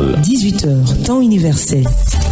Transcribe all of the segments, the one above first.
journal. 18h, temps universel.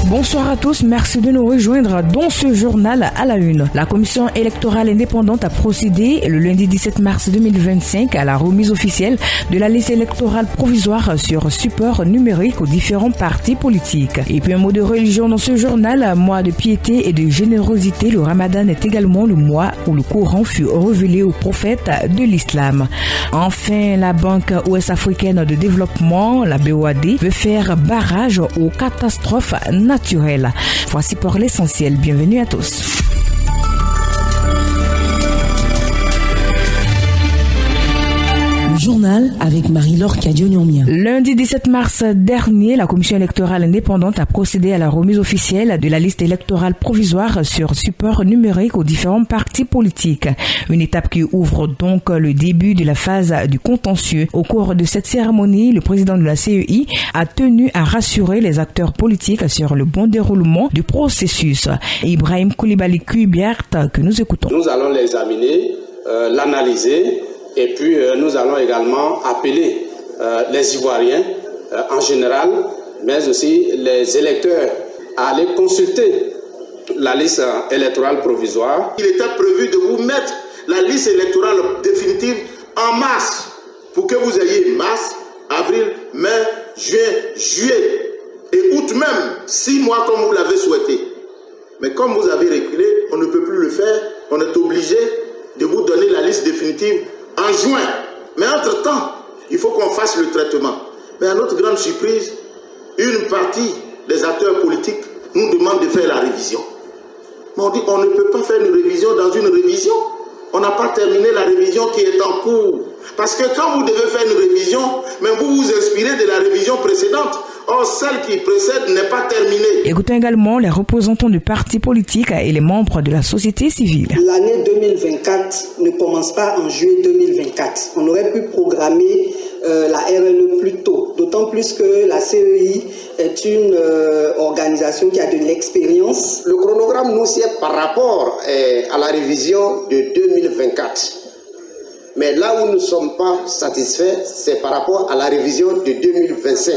Bonsoir à tous, merci de nous rejoindre dans ce journal à la une. La commission électorale indépendante a procédé le lundi 17 mars 2025 à la remise officielle de la liste électorale provisoire sur support numérique aux différents partis politiques. Et puis un mot de religion dans ce journal, mois de piété et de générosité, le Ramadan est également le mois où le Coran fut révélé aux prophètes de l'islam. Enfin, la Banque ouest-africaine de développement, la BOAD, veut faire barrage aux catastrophes naturelles. Voici pour l'essentiel. Bienvenue à tous. Journal avec Marie-Laure Kadionyomia. Lundi 17 mars dernier, la commission électorale indépendante a procédé à la remise officielle de la liste électorale provisoire sur support numérique aux différents partis politiques. Une étape qui ouvre donc le début de la phase du contentieux. Au cours de cette cérémonie, le président de la CEI a tenu à rassurer les acteurs politiques sur le bon déroulement du processus. Ibrahim Koulibaly Kuibert, que nous écoutons. Nous allons l'examiner, l'analyser. Et puis, nous allons également appeler les Ivoiriens en général, mais aussi les électeurs à aller consulter la liste électorale provisoire. Il était prévu de vous mettre la liste électorale définitive en mars, pour que vous ayez mars, avril, mai, juin, juillet et août même, 6 mois comme vous l'avez souhaité. Mais comme vous avez reculé, on ne peut plus le faire, on est obligé de vous donner la liste définitive en juin. Mais entre-temps, il faut qu'on fasse le traitement. Mais à notre grande surprise, une partie des acteurs politiques nous demande de faire la révision. Mais on dit on ne peut pas faire une révision dans une révision. On n'a pas terminé la révision qui est en cours. Parce que quand vous devez faire une révision, mais vous vous inspirez de la révision précédente. Or, celle qui précède n'est pas terminée. Écoutons également les représentants du parti politique et les membres de la société civile. L'année 2024 ne commence pas en juillet 2024. On aurait pu programmer la RLE plus tôt, d'autant plus que la CEI est une organisation qui a de l'expérience. Le chronogramme nous c'est par rapport à la révision de 2024. Mais là où nous ne sommes pas satisfaits, c'est par rapport à la révision de 2025.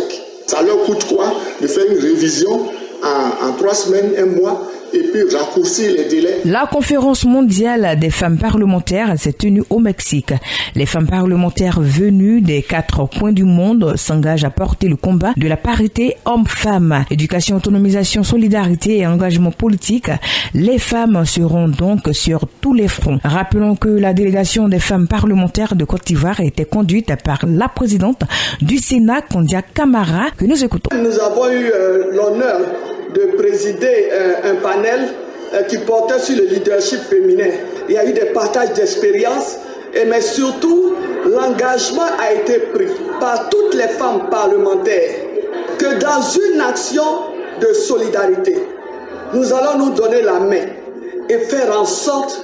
Ça leur coûte quoi de faire une révision en 3 semaines, 1 mois, et puis raccourcir les délais. La conférence mondiale des femmes parlementaires s'est tenue au Mexique. Les femmes parlementaires venues des 4 coins du monde s'engagent à porter le combat de la parité homme-femme. Éducation, autonomisation, solidarité et engagement politique. Les femmes seront donc sur tous les fronts. Rappelons que la délégation des femmes parlementaires de Côte d'Ivoire était conduite par la présidente du Sénat, Kondia Camara, que nous écoutons. Nous avons eu l'honneur de présider un panel qui portait sur le leadership féminin. Il y a eu des partages d'expériences, mais surtout, l'engagement a été pris par toutes les femmes parlementaires que dans une action de solidarité, nous allons nous donner la main et faire en sorte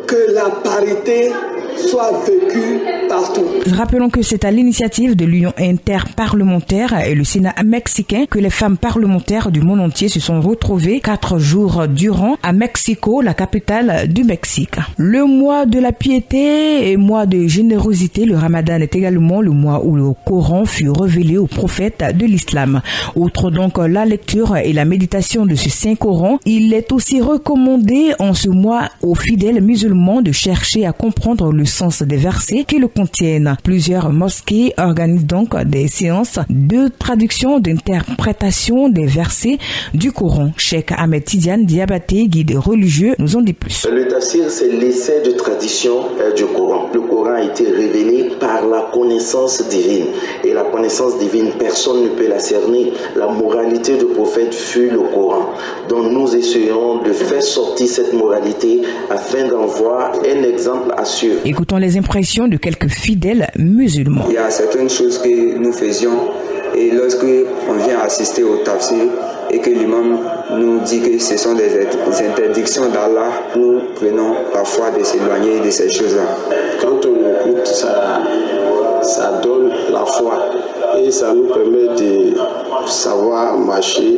que la parité soit vécue partout. Rappelons que c'est à l'initiative de l'Union interparlementaire et le Sénat mexicain que les femmes parlementaires du monde entier se sont retrouvées 4 jours durant à Mexico, la capitale du Mexique. Le mois de la piété et mois de générosité, le Ramadan est également le mois où le Coran fut révélé aux prophètes de l'islam. Outre donc la lecture et la méditation de ce Saint-Coran, il est aussi recommandé en ce mois aux fidèles musulmans de chercher à comprendre le sens des versets qui le contiennent. Plusieurs mosquées organisent donc des séances de traduction, d'interprétation des versets du Coran. Cheikh Ahmed Tidiane Diabaté, guide religieux, nous en dit plus. Le tafsir, c'est l'essai de tradition du Coran. Le Coran a été révélé par la connaissance divine. Et la connaissance divine, personne ne peut la cerner. La moralité du prophète fut le Coran. Donc nous essayons de faire sortir cette moralité afin d'en voir un exemple à suivre. Écoutons les impressions de quelques fidèles musulmans. Il y a certaines choses que nous faisions et lorsque on vient assister au tafsir et que l'imam nous dit que ce sont des interdictions d'Allah, nous prenons parfois de s'éloigner de ces choses-là. Quand on écoute, ça donne la foi et ça nous permet de savoir marcher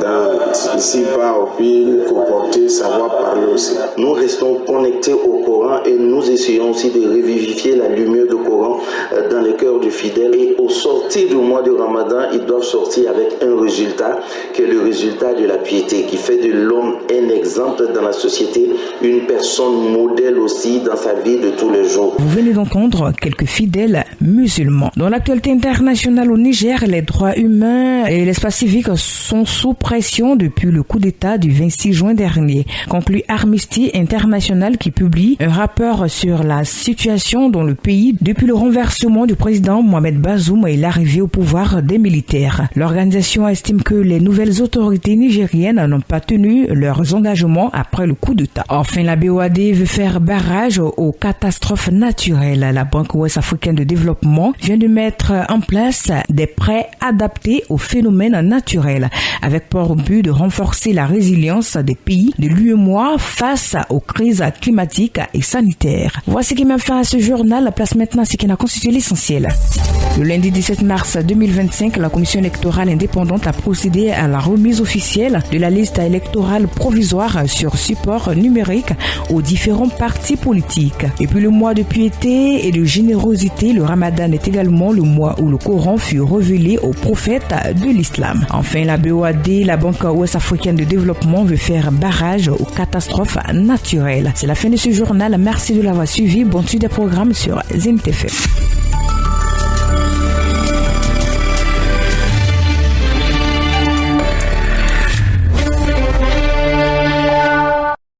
dans Ici-bas, au pays, comporter, savoir parler aussi. Nous restons connectés au Coran et nous essayons aussi de revivifier la lumière du Coran dans les cœurs du fidèle. Et au sortir du mois de Ramadan, ils doivent sortir avec un résultat qui est le résultat de la piété, qui fait de l'homme un exemple dans la société, une personne modèle aussi dans sa vie de tous les jours. Vous venez d'entendre quelques fidèles musulmans. Dans l'actualité internationale au Niger, les droits humains et l'espace civique sont sous pression depuis le coup d'État du 26 juin dernier, conclut Amnesty International qui publie un rapport sur la situation dans le pays depuis le renversement du président Mohamed Bazoum et l'arrivée au pouvoir des militaires. L'organisation estime que les nouvelles autorités nigériennes n'ont pas tenu leurs engagements après le coup d'État. Enfin, la BOAD veut faire barrage aux catastrophes naturelles. La Banque ouest-africaine de développement vient de mettre en place des prêts adaptés aux phénomènes naturels, avec pour but de renforcer la résilience des pays de l'UEMOA face aux crises climatiques et sanitaires. Voici qui met fin à ce journal. La place maintenant, c'est qui a constitué l'essentiel. Le lundi 17 mars 2025, la Commission électorale indépendante a procédé à la remise officielle de la liste électorale provisoire sur support numérique aux différents partis politiques. Et puis le mois de piété et de générosité, le Ramadan est également le mois où le Coran fut révélé aux prophètes de l'islam. Enfin, la BOAD, la Banque ouest-africaine de développement, veut faire barrage aux catastrophes naturelles. C'est la fin de ce journal. Merci de l'avoir suivi. Bonne suite des programmes sur Zenith FM.